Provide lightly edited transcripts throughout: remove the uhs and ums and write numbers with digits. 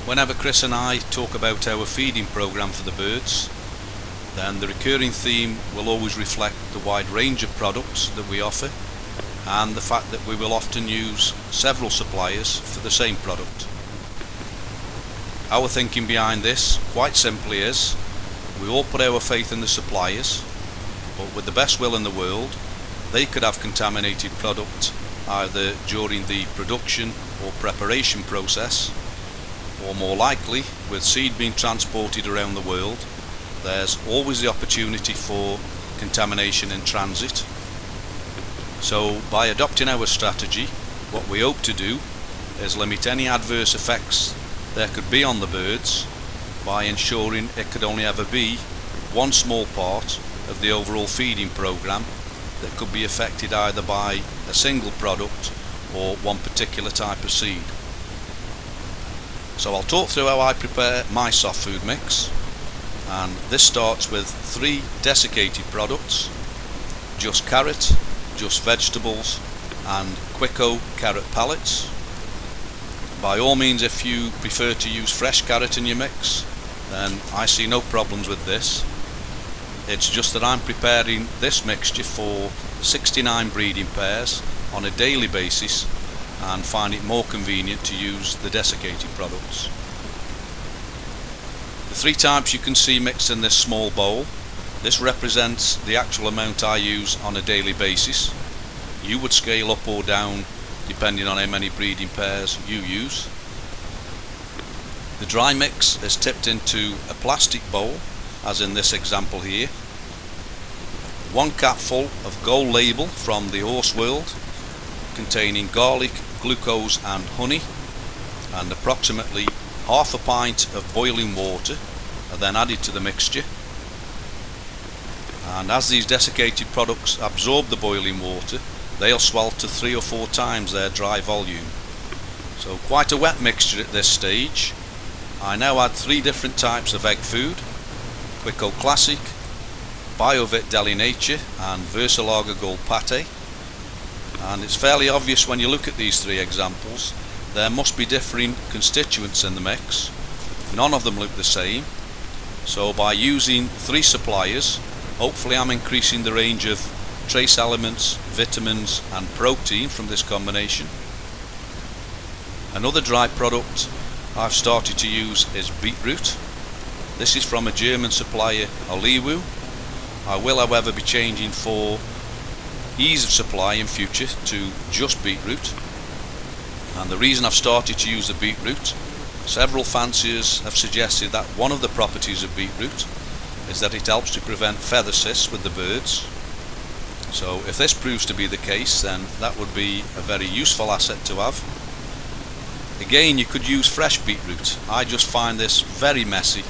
Whenever Chris and I talk about our feeding program for the birds, then the recurring theme will always reflect the wide range of products that we offer and the fact that we will often use several suppliers for the same product. Our thinking behind this, quite simply, is we all put our faith in the suppliers, but with the best will in the world, they could have contaminated product either during the production or preparation process, or more likely, with seed being transported around the world, there's always the opportunity for contamination in transit. So by adopting our strategy, what we hope to do is limit any adverse effects there could be on the birds by ensuring it could only ever be one small part of the overall feeding program that could be affected either by a single product or one particular type of seed. So I'll talk through how I prepare my soft food mix, and this starts with 3 desiccated products: just carrot, just vegetables and Quicko carrot pellets. By all means, if you prefer to use fresh carrot in your mix, then I see no problems with this. It's just that I'm preparing this mixture for 69 breeding pairs on a daily basis and find it more convenient to use the desiccated products. The 3 types you can see mixed in this small bowl, this represents the actual amount I use on a daily basis. You would scale up or down depending on how many breeding pairs you use. The dry mix is tipped into a plastic bowl, as in this example here. 1 capful of Gold Label from the horse world, containing garlic, glucose and honey, and approximately half a pint of boiling water are then added to the mixture. And as these desiccated products absorb the boiling water, they'll swell to 3 or 4 times their dry volume. So quite a wet mixture at this stage. I now add 3 different types of egg food: Quicko Classic, BioVit Deli Nature and Versalager Gold Pate. And it's fairly obvious when you look at these 3 examples, there must be differing constituents in the mix. None of them look the same. So by using 3 suppliers, hopefully I'm increasing the range of trace elements, vitamins and protein from this combination. Another dry product I've started to use is beetroot. This is from a German supplier, Oliwu. I will however be changing for ease of supply in future to just beetroot. And the reason I've started to use the beetroot, several fanciers have suggested that one of the properties of beetroot is that it helps to prevent feather cysts with the birds. So if this proves to be the case, then that would be a very useful asset to have. Again, you could use fresh beetroot. I just find this very messy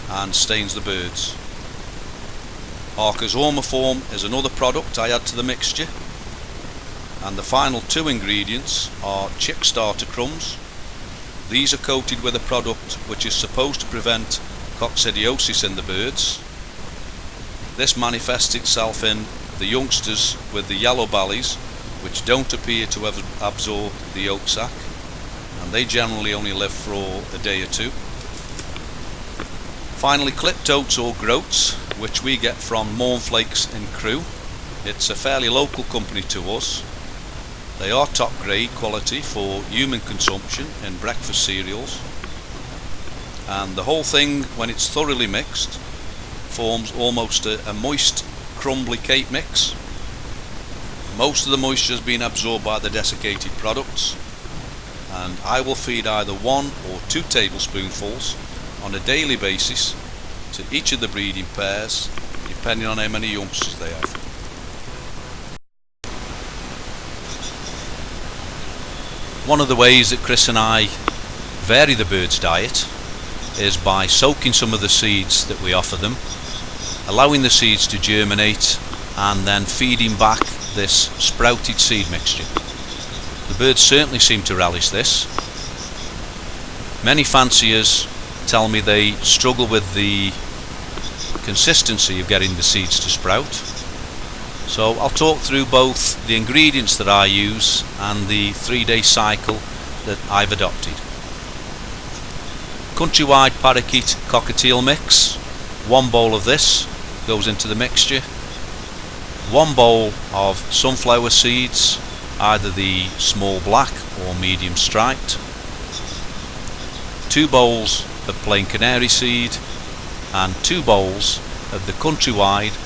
and stains the birds. Harker's Ormiform is another product I add to the mixture, and the final 2 ingredients are chick starter crumbs. These are coated with a product which is supposed to prevent coccidiosis in the birds. This manifests itself in the youngsters with the yellow bellies, which don't appear to have absorbed the yolk sac, and they generally only live for a day or 2. Finally, clipped oats or groats, which we get from Mornflakes in Crewe. It's a fairly local company to us. They are top grade quality for human consumption in breakfast cereals, and the whole thing, when it's thoroughly mixed, forms almost a moist, crumbly cake mix. Most of the moisture has been absorbed by the desiccated products, and I will feed either 1 or 2 tablespoonfuls on a daily basis to each of the breeding pairs, depending on how many youngsters they have. One of the ways that Chris and I vary the birds' diet is by soaking some of the seeds that we offer them, allowing the seeds to germinate and then feeding back this sprouted seed mixture. The birds certainly seem to relish this. Many fanciers tell me they struggle with the consistency of getting the seeds to sprout. So I'll talk through both the ingredients that I use and the 3-day cycle that I've adopted. Countrywide parakeet cockatiel mix. 1 bowl of this goes into the mixture. 1 bowl of sunflower seeds, either the small black or medium striped. 2 bowls of plain canary seed and 2 bowls of the Countrywide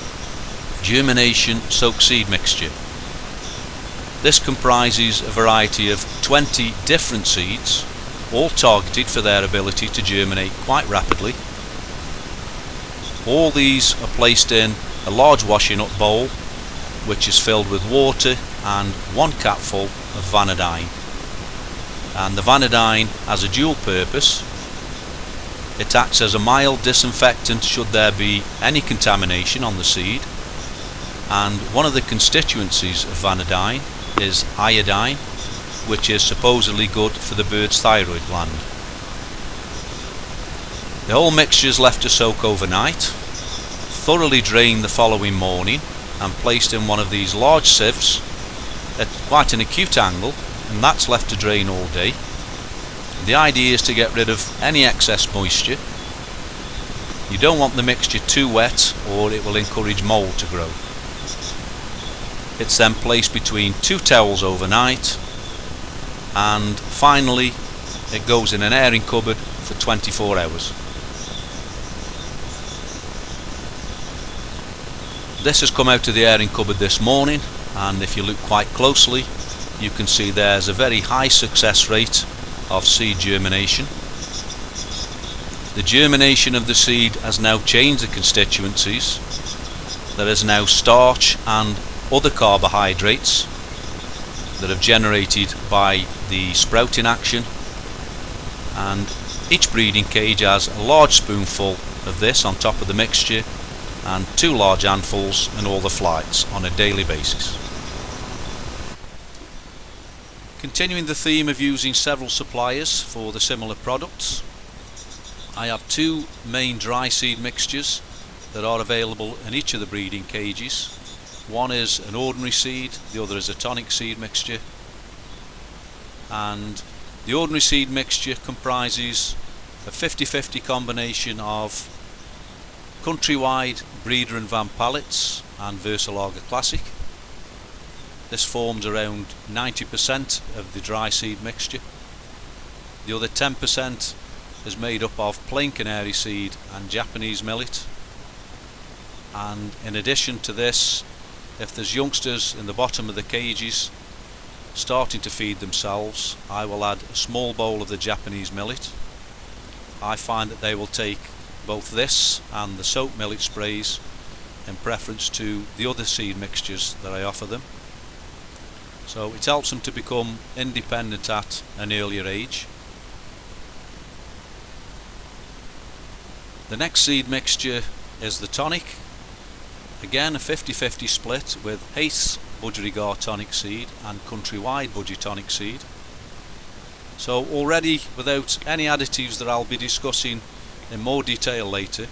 germination soak seed mixture. This comprises a variety of 20 different seeds, all targeted for their ability to germinate quite rapidly. All these are placed in a large washing up bowl, which is filled with water and 1 capful of vanadine. And the vanadine has a dual purpose. It acts as a mild disinfectant should there be any contamination on the seed, and one of the constituencies of vanadine is iodine, which is supposedly good for the bird's thyroid gland. The whole mixture is left to soak overnight, thoroughly drained the following morning and placed in one of these large sieves at quite an acute angle, and that's left to drain all day. The idea is to get rid of any excess moisture. You don't want the mixture too wet or it will encourage mould to grow. It's then placed between 2 towels overnight, and finally it goes in an airing cupboard for 24 hours. This has come out of the airing cupboard this morning, and if you look quite closely you can see there's a very high success rate of seed germination. The germination of the seed has now changed the constituencies. There is now starch and other carbohydrates that have generated by the sprouting action, and each breeding cage has a large spoonful of this on top of the mixture and 2 large handfuls in all the flights on a daily basis. Continuing the theme of using several suppliers for the similar products, I have 2 main dry seed mixtures that are available in each of the breeding cages. One is an ordinary seed, the other is a tonic seed mixture, and the ordinary seed mixture comprises a 50-50 combination of Countrywide Breeder and Van pallets and Versalager Classic. This forms around 90% of the dry seed mixture. The other 10% is made up of plain canary seed and Japanese millet, and in addition to this, if there's youngsters in the bottom of the cages starting to feed themselves, I will add a small bowl of the Japanese millet. I find that they will take both this and the soap millet sprays in preference to the other seed mixtures that I offer them. So it helps them to become independent at an earlier age. The next seed mixture is the tonic. Again, a 50-50 split with Huxlay Budgerigar tonic seed and Countrywide Budgie tonic seed. So already, without any additives that I'll be discussing in more detail later,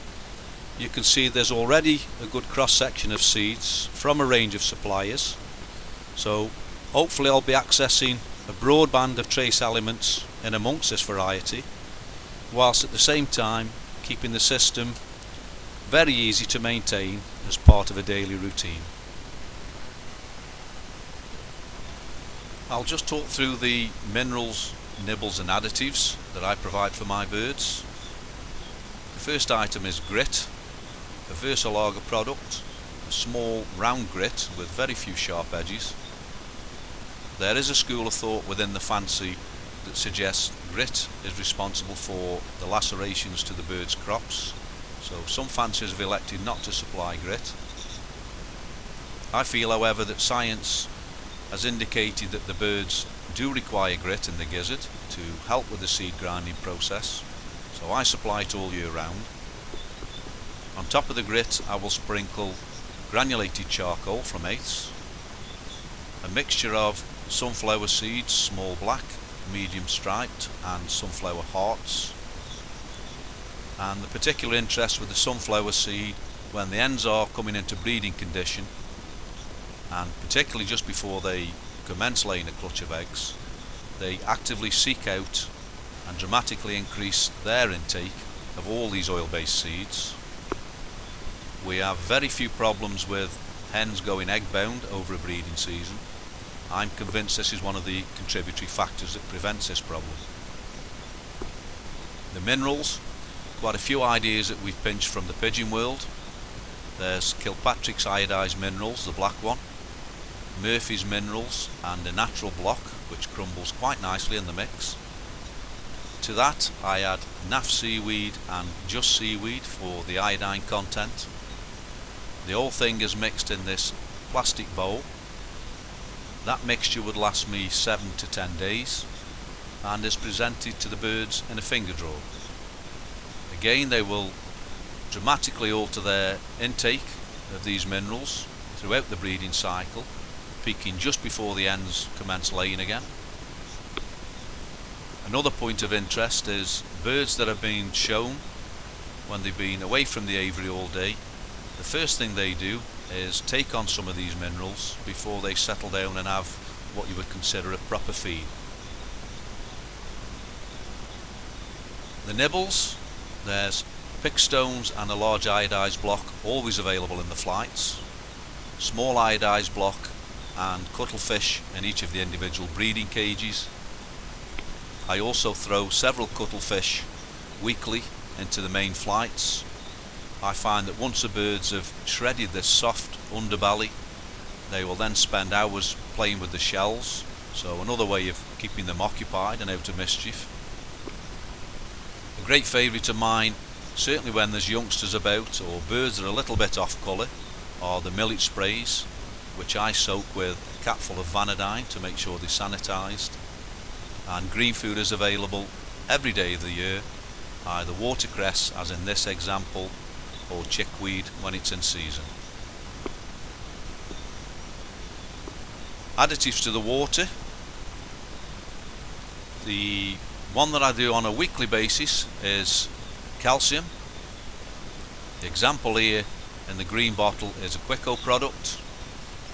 you can see there's already a good cross section of seeds from a range of suppliers. So hopefully I'll be accessing a broad band of trace elements in amongst this variety, whilst at the same time keeping the system very easy to maintain as part of a daily routine. I'll just talk through the minerals, nibbles and additives that I provide for my birds. The first item is grit, a Versalager product, a small round grit with very few sharp edges. There is a school of thought within the fancy that suggests grit is responsible for the lacerations to the bird's crops, so some fanciers have elected not to supply grit. I feel, however, that science has indicated that the birds do require grit in the gizzard to help with the seed grinding process, so I supply it all year round. On top of the grit I will sprinkle granulated charcoal from Eighths, a mixture of sunflower seeds, small black, medium striped and sunflower hearts, and the particular interest with the sunflower seed when the hens are coming into breeding condition, and particularly just before they commence laying a clutch of eggs, they actively seek out and dramatically increase their intake of all these oil-based seeds. We have very few problems with hens going egg-bound over a breeding season. I'm convinced this is one of the contributory factors that prevents this problem. The minerals, quite a few ideas that we've pinched from the pigeon world. There's Kilpatrick's iodized minerals, the black one, Murphy's minerals, and a natural block which crumbles quite nicely in the mix. To that I add naff seaweed and just seaweed for the iodine content. The whole thing is mixed in this plastic bowl. That mixture would last me 7 to 10 days and is presented to the birds in a finger drawer. Again, they will dramatically alter their intake of these minerals throughout the breeding cycle, peaking just before the hens commence laying again. Another point of interest is birds that have been shown when they've been away from the aviary all day, the first thing they do is take on some of these minerals before they settle down and have what you would consider a proper feed. The nibbles, there's pickstones and a large iodized block always available in the flights, small iodized block and cuttlefish in each of the individual breeding cages. I also throw several cuttlefish weekly into the main flights. I find that once the birds have shredded this soft underbelly, they will then spend hours playing with the shells, so another way of keeping them occupied and out of mischief. A great favourite of mine, certainly when there's youngsters about or birds that are a little bit off colour, are the millet sprays, which I soak with a capful of vanadine to make sure they're sanitised. And green food is available every day of the year, either watercress as in this example or chickweed when it's in season. Additives to the water. The one that I do on a weekly basis is calcium. The example here in the green bottle is a Quico product,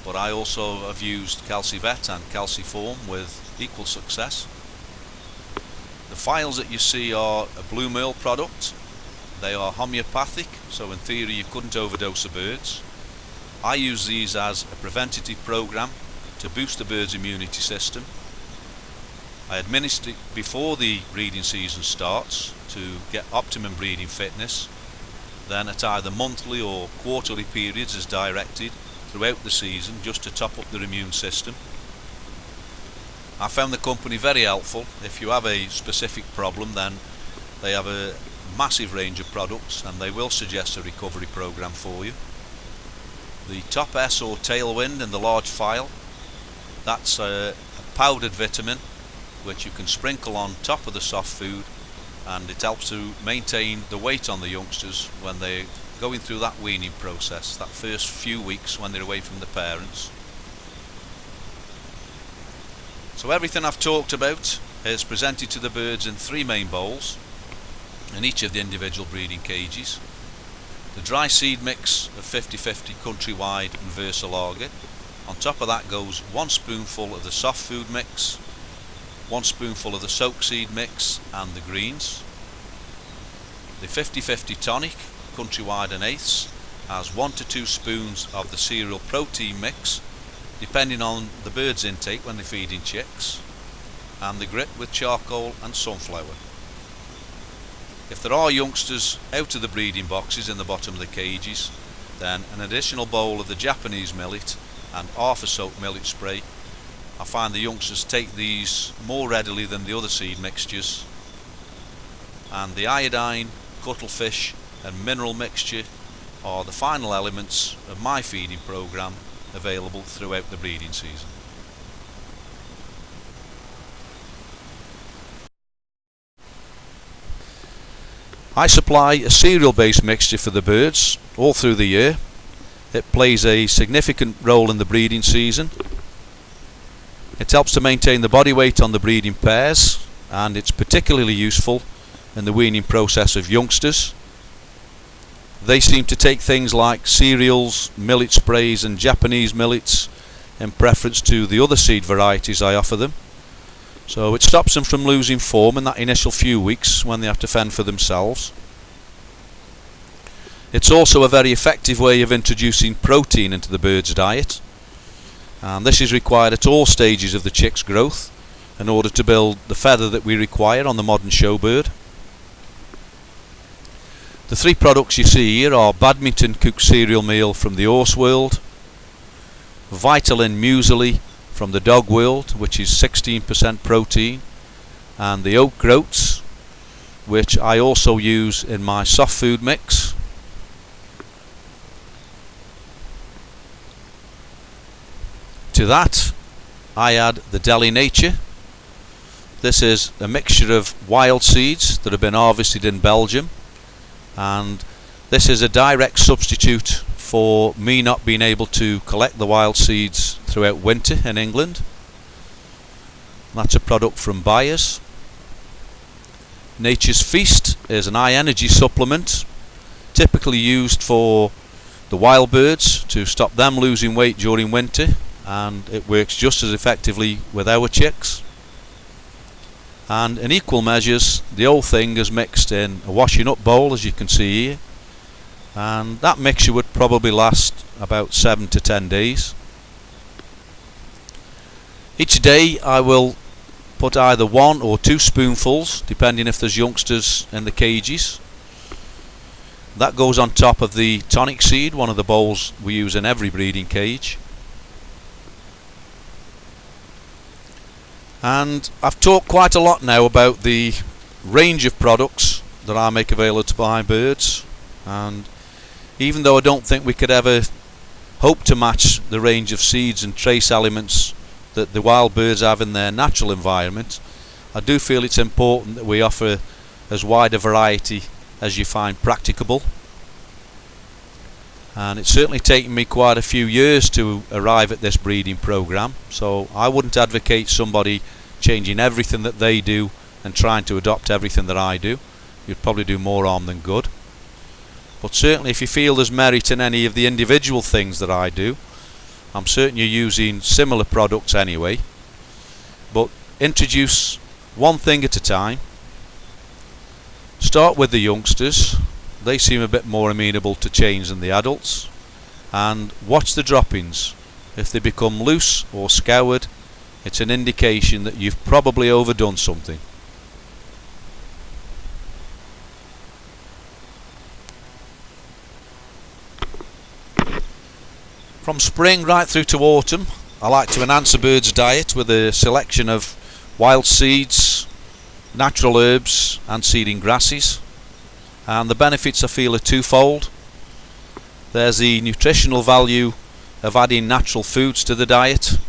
but I also have used Calcivet and Calciform with equal success. The phials that you see are a Blue Merle product. They are homeopathic, so in theory you couldn't overdose the birds. I use these as a preventative program to boost the bird's immunity system. I administer it before the breeding season starts to get optimum breeding fitness, then at either monthly or quarterly periods as directed throughout the season, just to top up their immune system. I found the company very helpful. If you have a specific problem, then they have a massive range of products and they will suggest a recovery program for you. The Top S or Tailwind in the large phial, that's a powdered vitamin which you can sprinkle on top of the soft food, and it helps to maintain the weight on the youngsters when they're going through that weaning process, that first few weeks when they're away from the parents. So everything I've talked about is presented to the birds in 3 main bowls in each of the individual breeding cages. The dry seed mix of 50-50 Countrywide and Versa Lager. On top of that goes 1 spoonful of the soft food mix, 1 spoonful of the soak seed mix and the greens. The 50-50 tonic, Countrywide and Eighths, has 1 to 2 spoons of the cereal protein mix, depending on the bird's intake when they're feeding chicks, and the grit with charcoal and sunflower. If there are youngsters out of the breeding boxes in the bottom of the cages, then an additional bowl of the Japanese millet and half a soaked millet spray. I find the youngsters take these more readily than the other seed mixtures, and the iodine, cuttlefish and mineral mixture are the final elements of my feeding program, available throughout the breeding season. I supply a cereal based mixture for the birds all through the year. It plays a significant role in the breeding season. It helps to maintain the body weight on the breeding pairs, and it's particularly useful in the weaning process of youngsters. They seem to take things like cereals, millet sprays and Japanese millets in preference to the other seed varieties I offer them. So it stops them from losing form in that initial few weeks when they have to fend for themselves. It's also a very effective way of introducing protein into the bird's diet, and this is required at all stages of the chick's growth in order to build the feather that we require on the modern show bird. The three products you see here are Badminton cooked cereal meal from the horse world, Vitalin muesli from the dog world, which is 16% protein, and the oat groats, which I also use in my soft food mix. To that I add the Deli Nature. This is a mixture of wild seeds that have been harvested in Belgium, and this is a direct substitute for me not being able to collect the wild seeds throughout winter in England. That's a product from Byers. Nature's Feast is an high energy supplement typically used for the wild birds to stop them losing weight during winter, and it works just as effectively with our chicks. And in equal measures, the whole thing is mixed in a washing up bowl, as you can see here, and that mixture would probably last about 7 to 10 days. Each day I will put either 1 or 2 spoonfuls, depending if there's youngsters in the cages. That goes on top of the tonic seed, one of the bowls we use in every breeding cage. And I've talked quite a lot now about the range of products that I make available to my birds, and even though I don't think we could ever hope to match the range of seeds and trace elements that the wild birds have in their natural environment, I do feel it's important that we offer as wide a variety as you find practicable. And it's certainly taken me quite a few years to arrive at this breeding program, so I wouldn't advocate somebody changing everything that they do and trying to adopt everything that I do. You'd probably do more harm than good. But certainly if you feel there's merit in any of the individual things that I do, I'm certain you're using similar products anyway. But introduce one thing at a time. Start with the youngsters. They seem a bit more amenable to change than the adults. And watch the droppings. If they become loose or scoured, it's an indication that you've probably overdone something. From spring right through to autumn, I like to enhance a bird's diet with a selection of wild seeds, natural herbs and seeding grasses, and the benefits I feel are twofold. There's the nutritional value of adding natural foods to the diet,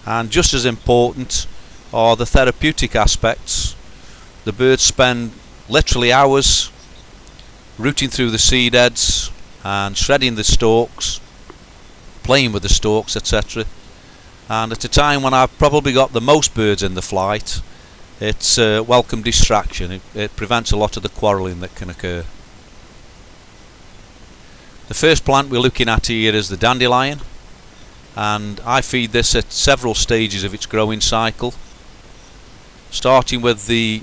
and just as important are the therapeutic aspects. The birds spend literally hours rooting through the seed heads and shredding the stalks, playing with the stalks, etc. And at a time when I've probably got the most birds in the flight, it's a welcome distraction. It prevents a lot of the quarrelling that can occur. The first plant we're looking at here is the dandelion, and I feed this at several stages of its growing cycle, starting with the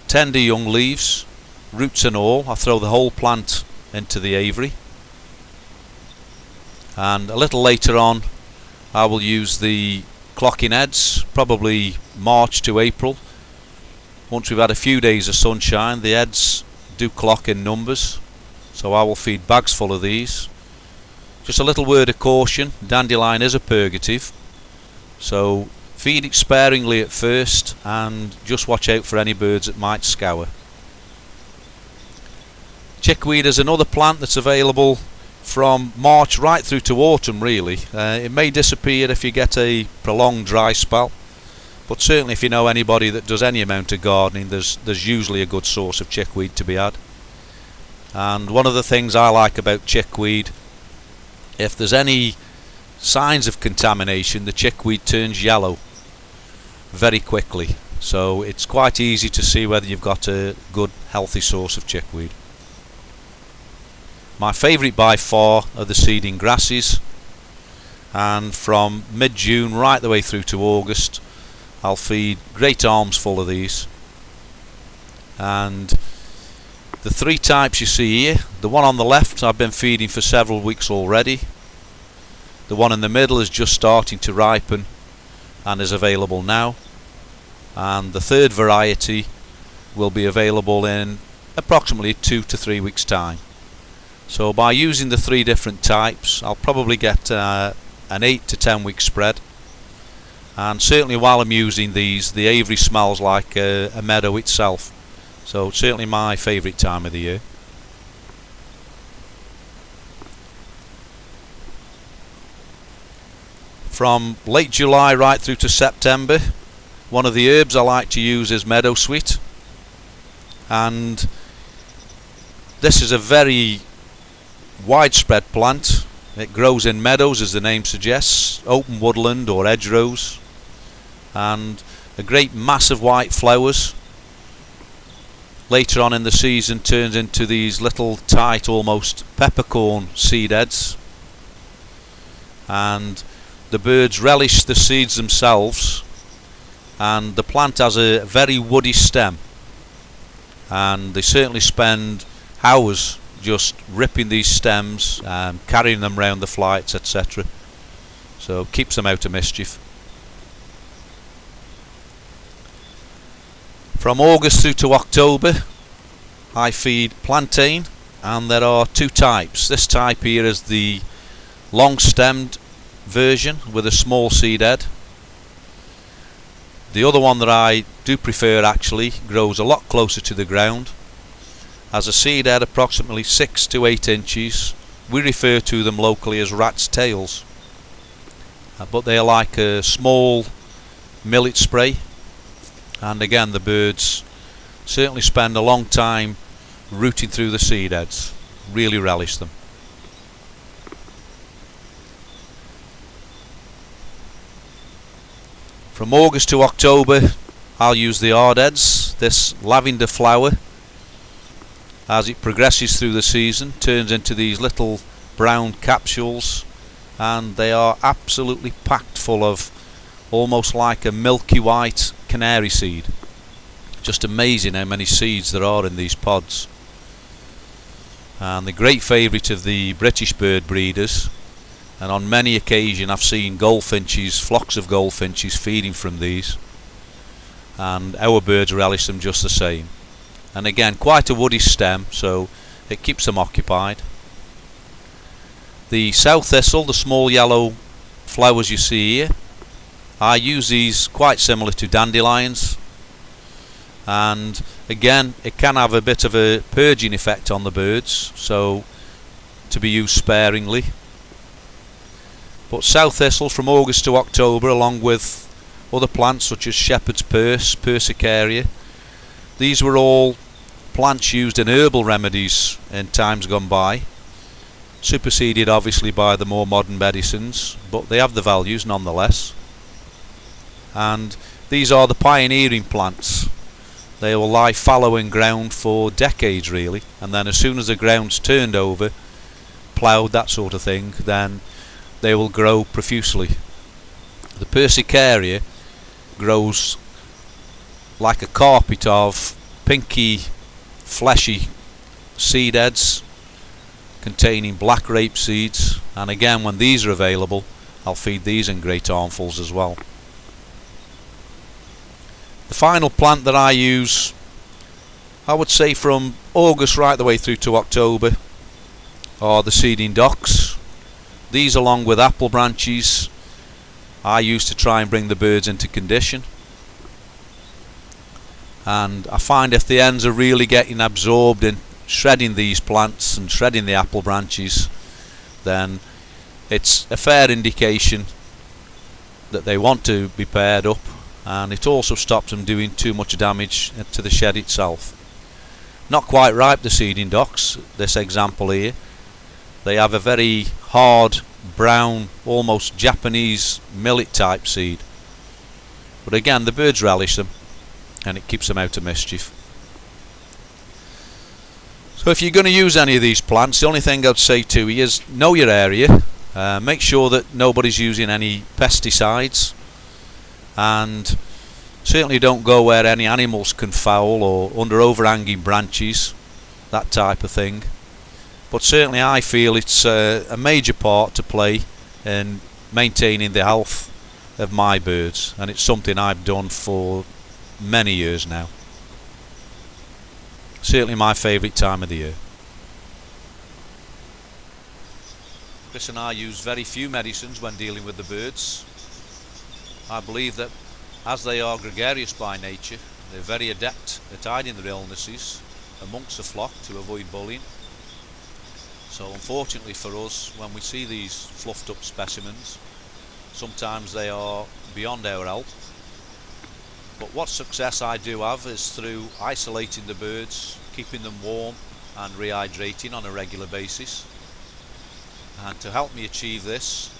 tender young leaves, roots and all. I throw the whole plant into the aviary, and a little later on I will use the clocking heads, probably March to April. Once we've had a few days of sunshine, the heads do clock in numbers, so I will feed bags full of these. Just a little word of caution, dandelion is a purgative, so feed it sparingly at first and just watch out for any birds that might scour. Chickweed is another plant that's available from March right through to autumn really. It may disappear if you get a prolonged dry spell, but certainly if you know anybody that does any amount of gardening, there's usually a good source of chickweed to be had. And one of the things I like about chickweed, if there's any signs of contamination, the chickweed turns yellow very quickly, so it's quite easy to see whether you've got a good healthy source of chickweed. My favourite by far are the seeding grasses, and from mid-June right the way through to August I'll feed great arms full of these. And the three types you see here, the one on the left I've been feeding for several weeks already. The one in the middle is just starting to ripen and is available now. And the third variety will be available in approximately 2 to 3 weeks time. So by using the three different types, I'll probably get an 8 to 10 week spread. And certainly while I'm using these, the aviary smells like a meadow itself. So it's certainly my favourite time of the year. From late July right through to September, one of the herbs I like to use is meadowsweet. And this is a very widespread plant. It grows in meadows, as the name suggests, open woodland or hedgerows, and a great mass of white flowers. Later on in the season turns into these little tight, almost peppercorn seed heads, and the birds relish the seeds themselves. And the plant has a very woody stem, and they certainly spend hours just ripping these stems and carrying them round the flights, etc. So it keeps them out of mischief. From August through to October I feed plantain, and there are two types. This type here is the long stemmed version with a small seed head. The other one that I do prefer actually grows a lot closer to the ground, has a seed head approximately 6 to 8 inches. We refer to them locally as rat's tails, but they are like a small millet spray. And again, the birds certainly spend a long time rooting through the seed heads, really relish them. From August to October I'll use the hardheads. This lavender flower, as it progresses through the season, turns into these little brown capsules, and they are absolutely packed full of almost like a milky white canary seed. Just amazing how many seeds there are in these pods. And the great favourite of the British bird breeders, and on many occasions I've seen goldfinches, flocks of goldfinches feeding from these, and our birds relish them just the same. And again, quite a woody stem, so it keeps them occupied. The south thistle, the small yellow flowers you see here, I use these quite similar to dandelions, and again it can have a bit of a purging effect on the birds, so to be used sparingly. But south thistle from August to October, along with other plants such as shepherd's purse, persicaria, these were all plants used in herbal remedies in times gone by, superseded obviously by the more modern medicines, but they have the values nonetheless. And these are the pioneering plants. They will lie fallow in ground for decades really, and then as soon as the ground's turned over, ploughed, that sort of thing, then they will grow profusely. The persicaria grows like a carpet of pinky, fleshy seed heads containing black rape seeds, and again, when these are available, I'll feed these in great armfuls as well. The final plant that I use, I would say from August right the way through to October, are the seeding docks. These, along with apple branches, I use to try and bring the birds into condition. And I find if the ends are really getting absorbed in shredding these plants and shredding the apple branches, then it's a fair indication that they want to be paired up, and it also stops them doing too much damage to the shed itself. Not quite ripe, the seeding docks, this example here. They have a very hard brown, almost Japanese millet type seed, but again the birds relish them and it keeps them out of mischief. So if you're going to use any of these plants, the only thing I'd say to you is know your area, make sure that nobody's using any pesticides, and Certainly don't go where any animals can foul or under overhanging branches, that type of thing. But certainly I feel it's a major part to play in maintaining the health of my birds, and it's something I've done for many years now. Certainly my favourite time of the year. Chris and I use very few medicines when dealing with the birds. I believe that as they are gregarious by nature, they're very adept at hiding their illnesses amongst the flock to avoid bullying. So unfortunately for us, when we see these fluffed up specimens, sometimes they are beyond our help. But what success I do have is through isolating the birds, keeping them warm and rehydrating on a regular basis. And to help me achieve this,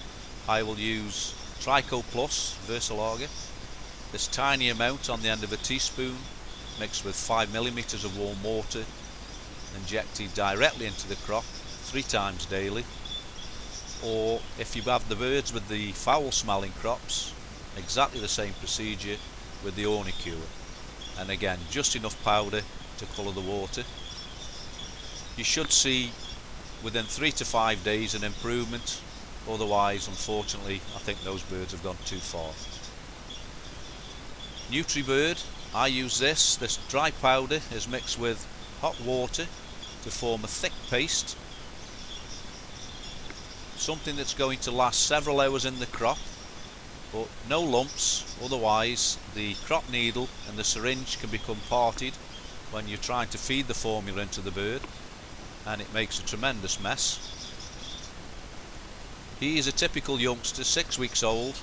I will use Trico Plus Versalager, this tiny amount on the end of a teaspoon, mixed with 5 mm of warm water, injected directly into the crop 3 times daily. Or if you have the birds with the foul smelling crops, exactly the same procedure with the ornicure, and again just enough powder to colour the water. You should see within 3 to 5 days an improvement, otherwise unfortunately I think those birds have gone too far. NutriBird, I use this dry powder is mixed with hot water to form a thick paste, something that's going to last several hours in the crop, but no lumps, otherwise the crop needle and the syringe can become parted when you're trying to feed the formula into the bird, and it makes a tremendous mess. He is a typical youngster, 6 weeks old,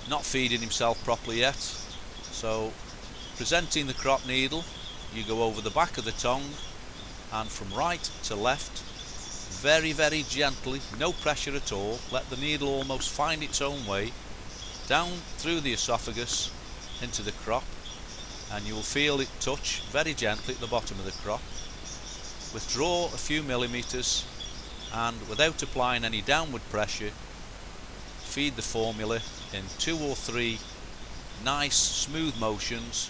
not feeding himself properly yet, so presenting the crop needle, you go over the back of the tongue and from right to left, very gently, no pressure at all, let the needle almost find its own way down through the esophagus into the crop, and you will feel it touch very gently at the bottom of the crop. Withdraw a few millimeters and without applying any downward pressure, feed the formula in 2 or 3 nice smooth motions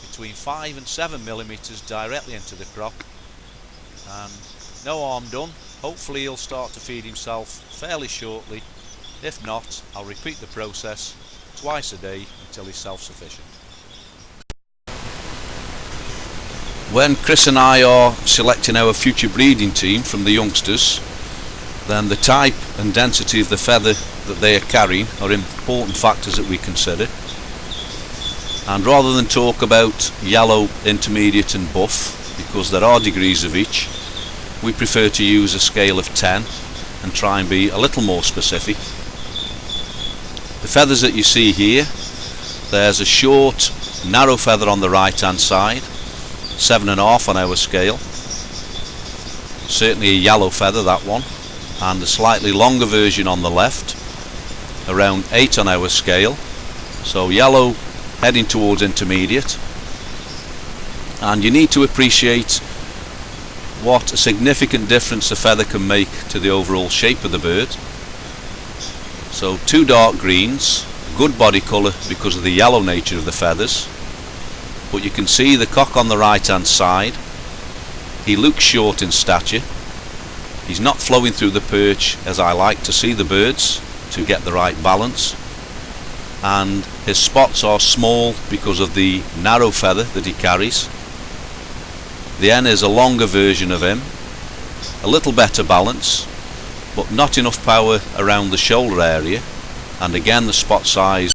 between 5 and 7 millimeters directly into the crop, and no harm done. Hopefully he'll start to feed himself fairly shortly. If not, I'll repeat the process twice a day until he's self-sufficient. When Chris and I are selecting our future breeding team from the youngsters, then the type and density of the feather that they are carrying are important factors that we consider. And rather than talk about yellow, intermediate and buff, because there are degrees of each, we prefer to use a scale of 10 and try and be a little more specific. The feathers that you see here, there's a short, narrow feather on the right hand side, 7.5 on our scale, certainly a yellow feather, that one, and a slightly longer version on the left, around 8 on our scale, so yellow heading towards intermediate. And you need to appreciate what a significant difference a feather can make to the overall shape of the bird. So 2 dark greens, good body colour because of the yellow nature of the feathers, but you can see the cock on the right hand side, he looks short in stature, he's not flowing through the perch as I like to see the birds to get the right balance, and his spots are small because of the narrow feather that he carries. The hen is a longer version of him, a little better balance, but not enough power around the shoulder area, and again the spot size